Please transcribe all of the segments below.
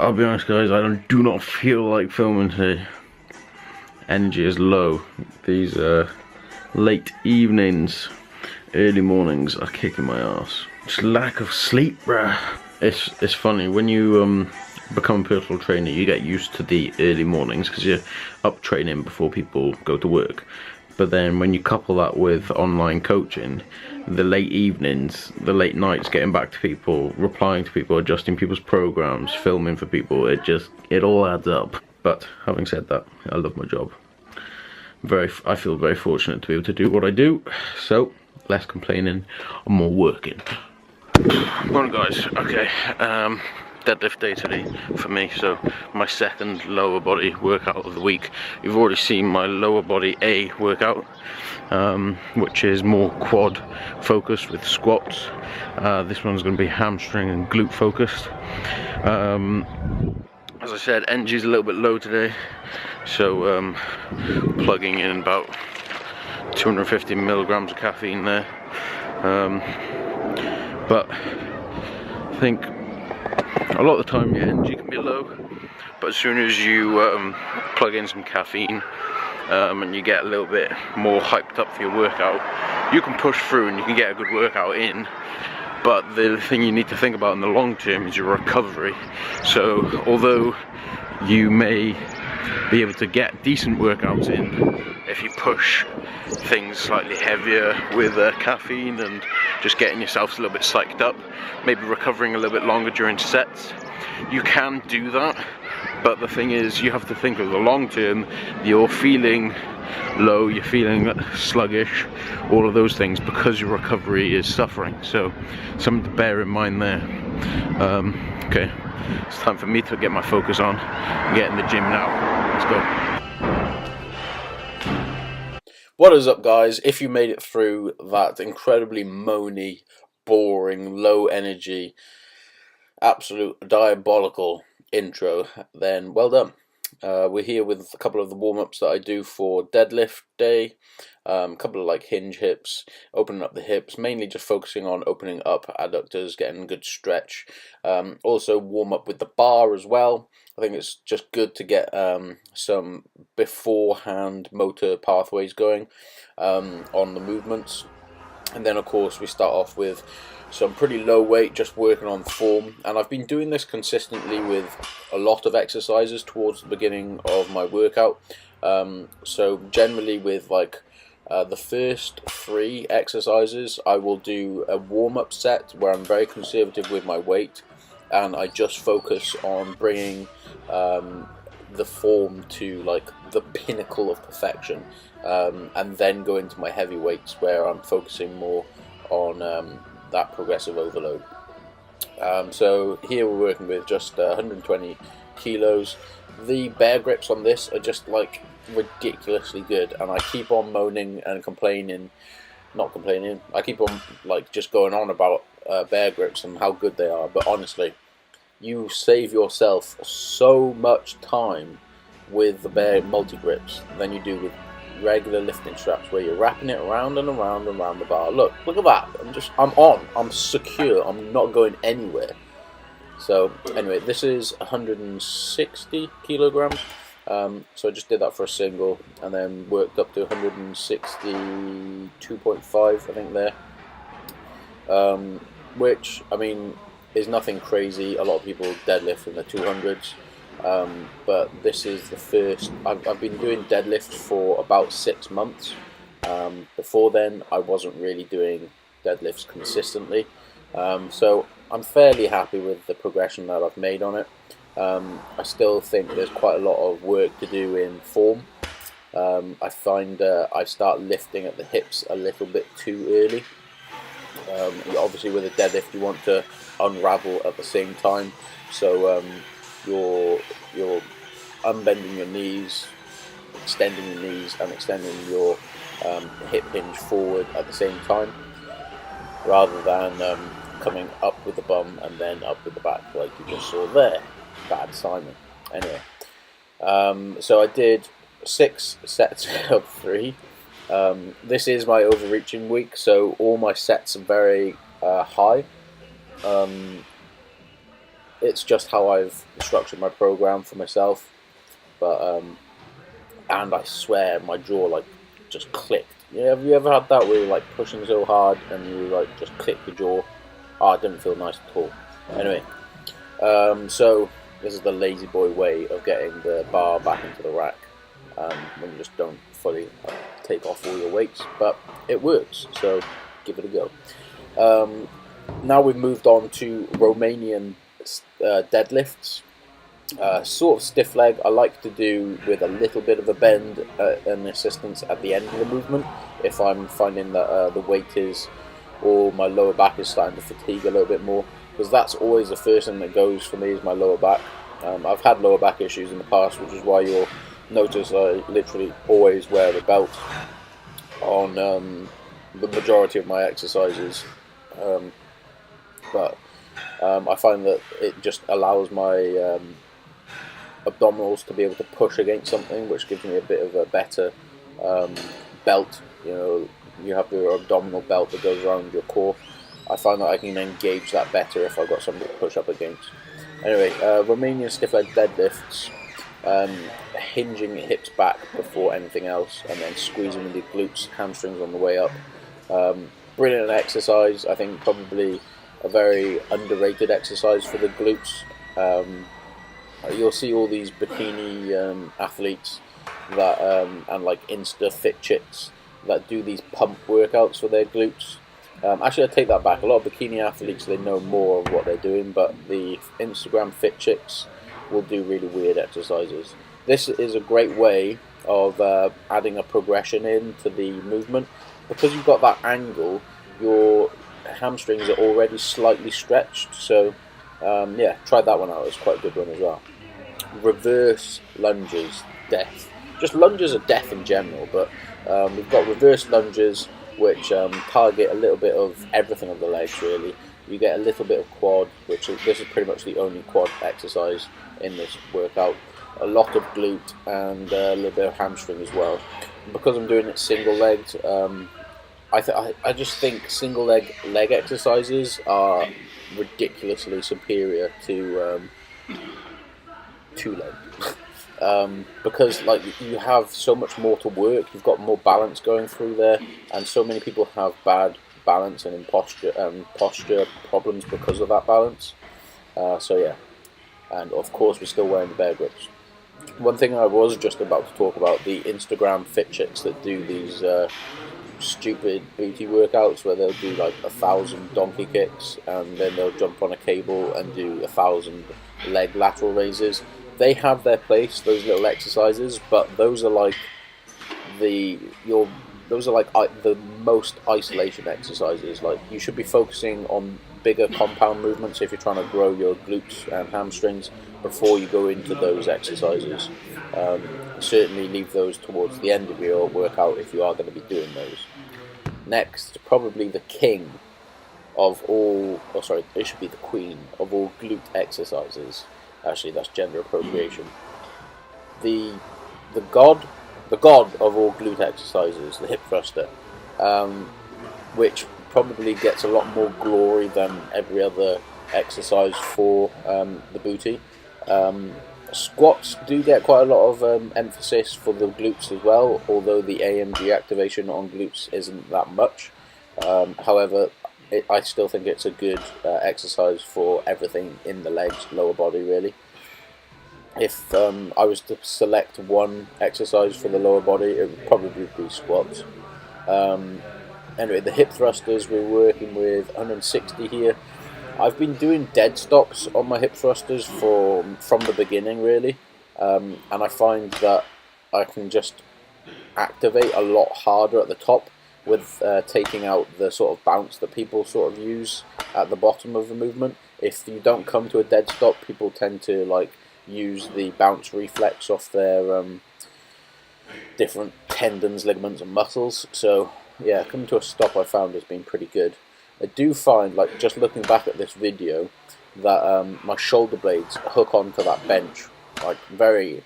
I'll be honest guys, I do not feel like filming today. Energy is low. These late evenings, early mornings are kicking my ass. Just lack of sleep, bruh. It's funny, when you become a personal trainer, you get used to the early mornings because you're up training before people go to work. But then when you couple that with online coaching, the late evenings, the late nights, getting back to people, replying to people, adjusting people's programs, filming for people, it all adds up. But having said that, I love my job. I feel very fortunate to be able to do what I do. So less complaining and more working. Morning guys. Okay, deadlift day today for me, so my second lower body workout of the week. You've already seen my lower body A workout, which is more quad focused with squats. This one's going to be hamstring and glute focused. As I said, energy's a little bit low today, so plugging in about 250 milligrams of caffeine there. But I think a lot of the time your energy can be low, but as soon as you plug in some caffeine and you get a little bit more hyped up for your workout, you can push through and you can get a good workout in. But the thing you need to think about in the long term is your recovery. So although you may be able to get decent workouts in if you push things slightly heavier with caffeine and just getting yourself a little bit psyched up, maybe recovering a little bit longer during sets, you can do that. But the thing is, you have to think of the long term. You're feeling low, you're feeling sluggish, all of those things, because your recovery is suffering. So something to bear in mind there. Okay, it's time for me to get my focus on and get in the gym now. Let's go. What is up guys? If you made it through that incredibly moany, boring, low energy, absolute diabolical intro, then well done. We're here with a couple of the warm-ups that I do for deadlift day, a couple of like hinge hips, opening up the hips, mainly just focusing on opening up adductors, getting a good stretch. Also warm up with the bar as well. I think it's just good to get some beforehand motor pathways going on the movements. And then of course we start off with some pretty low weight, just working on form. And I've been doing this consistently with a lot of exercises towards the beginning of my workout. So generally with like the first 3 exercises, I will do a warm-up set where I'm very conservative with my weight, and I just focus on bringing the form to like the pinnacle of perfection, and then go into my heavy weights where I'm focusing more on that progressive overload. So here we're working with just 120 kilos. The bear grips on this are just like ridiculously good, and I keep on moaning and complaining, not complaining, I keep on like just going on about bear grips and how good they are, but honestly, you save yourself so much time with the bear multi-grips than you do with regular lifting straps, where you're wrapping it around and around and around the bar. Look at that, I'm secure, I'm not going anywhere. So anyway, this is 160 kilograms. So I just did that for a single, and then worked up to 162.5, I think there. Which, I mean, is nothing crazy. A lot of people deadlift in the 200s. But this is the first. I've been doing deadlift for about 6 months. Before then, I wasn't really doing deadlifts consistently. So I'm fairly happy with the progression that I've made on it. I still think there's quite a lot of work to do in form. I find I start lifting at the hips a little bit too early. Obviously with a deadlift you want to unravel at the same time, so you're unbending your knees, extending your knees, and extending your hip hinge forward at the same time, rather than coming up with the bum and then up with the back like you just saw there. Bad Simon. Anyway, so I did 6 sets of 3. This is my overreaching week, so all my sets are very high. it's just how I've structured my program for myself. But and I swear my jaw like just clicked. Yeah, have you ever had that where you're like pushing so hard and you like just click your jaw? Oh, it didn't feel nice at all. Anyway, so this is the lazy boy way of getting the bar back into the rack when you just don't fully take off all your weights, but it works, so give it a go. Now we've moved on to Romanian deadlifts. Sort of stiff leg I like to do with a little bit of a bend and assistance at the end of the movement if I'm finding that the weight is, or my lower back is starting to fatigue a little bit more, because that's always the first thing that goes for me is my lower back. I've had lower back issues in the past, which is why you'll notice I literally always wear a belt on the majority of my exercises, but I find that it just allows my abdominals to be able to push against something, which gives me a bit of a better belt. You know, you have your abdominal belt that goes around your core. I find that I can engage that better if I've got something to push up against. Anyway, Romanian stiff leg deadlifts, hinging hips back before anything else, and then squeezing with your glutes, hamstrings on the way up. Brilliant exercise. I think probably a very underrated exercise for the glutes. You'll see all these bikini athletes that and like Insta fit chicks that do these pump workouts for their glutes. Actually, I take that back. A lot of bikini athletes, they know more of what they're doing, but the Instagram fit chicks will do really weird exercises. This is a great way of adding a progression into the movement. Because you've got that angle, your hamstrings are already slightly stretched, so yeah, try that one out. It's quite a good one as well. Reverse lunges, death. Just lunges are death in general, but we've got reverse lunges, which target a little bit of everything of the legs, really. You get a little bit of quad, this is pretty much the only quad exercise in this workout. A lot of glute and a little bit of hamstring as well. And because I'm doing it single legged, I just think single leg exercises are ridiculously superior to two leg. Because like you have so much more to work, you've got more balance going through there, and so many people have bad balance and posture problems because of that balance. So yeah, and of course we're still wearing the bear grips. One thing I was just about to talk about, the Instagram fit chicks that do these stupid booty workouts where they'll do like 1,000 donkey kicks and then they'll jump on a cable and do 1,000 leg lateral raises. They have their place, those little exercises, but those are like the most isolation exercises. Like you should be focusing on bigger compound movements if you're trying to grow your glutes and hamstrings before you go into those exercises. Certainly leave those towards the end of your workout if you are going to be doing those. Next, probably the king of all, it should be the queen of all glute exercises. Actually, that's gender appropriation. The god of all glute exercises, the hip thruster, which probably gets a lot more glory than every other exercise for the booty. Squats do get quite a lot of emphasis for the glutes as well, although the AMG activation on glutes isn't that much. However, I still think it's a good exercise for everything in the legs, lower body really. If I was to select one exercise for the lower body, it would probably be squats. Anyway, the hip thrusters, we're working with 160 here. I've been doing dead stops on my hip thrusters from the beginning really, and I find that I can just activate a lot harder at the top with taking out the sort of bounce that people sort of use at the bottom of the movement. If you don't come to a dead stop, people tend to like use the bounce reflex off their different tendons, ligaments and muscles. So yeah, coming to a stop I found has been pretty good. I do find, like just looking back at this video, that my shoulder blades hook onto that bench like very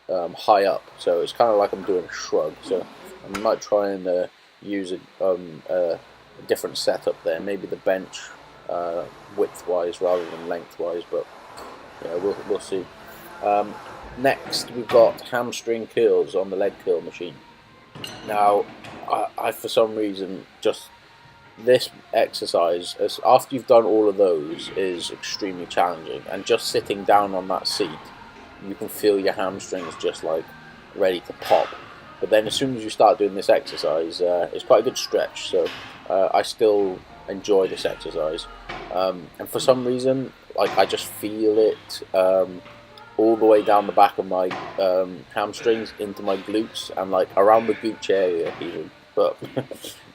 high up, so it's kind of like I'm doing a shrug. So I might try and use a different setup there, maybe the bench width-wise rather than length-wise, but yeah, we'll see. Next, we've got hamstring curls on the leg curl machine. Now, I for some reason just this exercise, after you've done all of those, is extremely challenging, and just sitting down on that seat, you can feel your hamstrings just like ready to pop. But then as soon as you start doing this exercise, it's quite a good stretch, so I still enjoy this exercise, and for some reason, like, I just feel it all the way down the back of my hamstrings into my glutes, and like around the gooch area even. But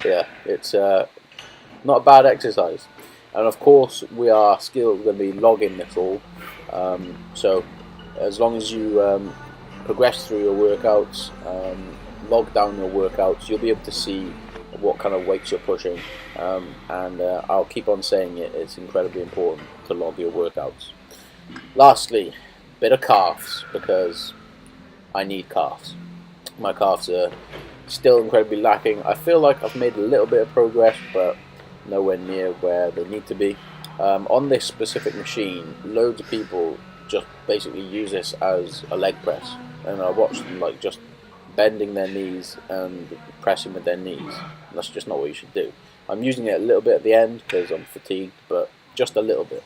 yeah, it's not a bad exercise, and of course we are still going to be logging this all, so as long as you progress through your workouts, log down your workouts, you'll be able to see what kind of weights you're pushing, and I'll keep on saying it, it's incredibly important to log your workouts. Lastly, bit of calves, because I need calves. My calves are still incredibly lacking. I feel like I've made a little bit of progress, but nowhere near where they need to be. On this specific machine, loads of people just basically use this as a leg press, and I watch them like just bending their knees and pressing with their knees. And that's just not what you should do. I'm using it a little bit at the end because I'm fatigued, but just a little bit.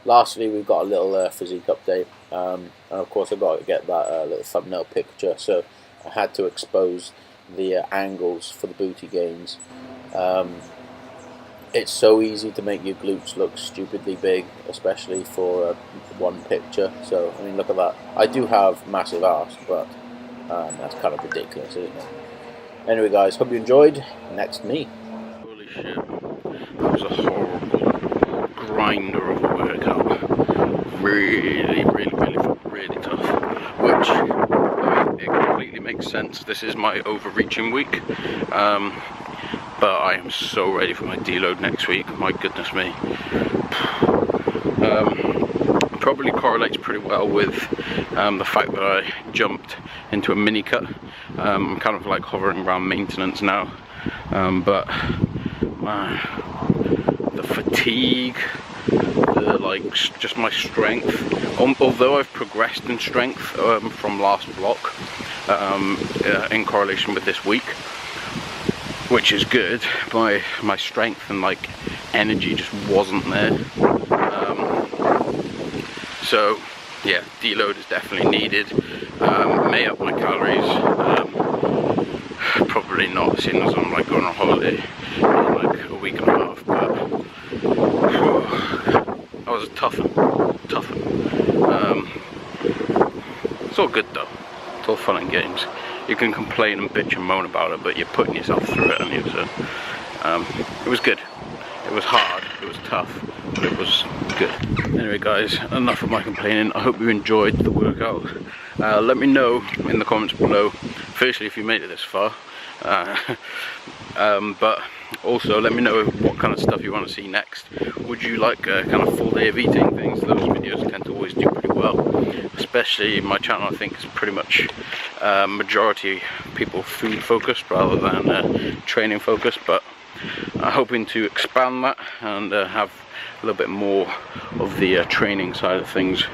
Lastly, we've got a little physique update, and of course I've got to get that little thumbnail picture, so I had to expose the angles for the BootyGains. It's so easy to make your glutes look stupidly big, especially for one picture. So, I mean, look at that. I do have massive arse, but that's kind of ridiculous, isn't it? Anyway, guys, hope you enjoyed. Next, me. Holy shit. That was a horrible grinder of a workout. Really tough. Which, I mean, it completely makes sense. This is my overreaching week. But I am so ready for my deload next week, my goodness me. Probably correlates pretty well with the fact that I jumped into a mini cut. I'm kind of like hovering around maintenance now, but the fatigue, just my strength, although I've progressed in strength from last block in correlation with this week, which is good, my strength and like energy just wasn't there. So yeah, deload is definitely needed. May up my calories, probably not, seeing as I'm like going on holiday in like a week and a half, but that was a tough one. It's all good though, it's all fun and games. You can complain and bitch and moan about it, but you're putting yourself through it, aren't you? So it was good. It was hard, it was tough, but it was good. Anyway guys, enough of my complaining. I hope you enjoyed the workout. Let me know in the comments below, firstly, if you made it this far, but also let me know what kind of stuff you want to see next. Would you like a kind of full day of eating things? Those videos tend to always do pretty well, especially my channel. I think is pretty much majority people food focused rather than training focused, but I'm hoping to expand that and have a little bit more of the training side of things,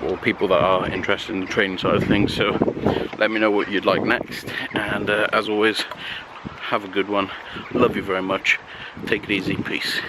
or people that are interested in the training side of things. So let me know what you'd like next, and as always, have a good one. Love you very much. Take it easy. Peace.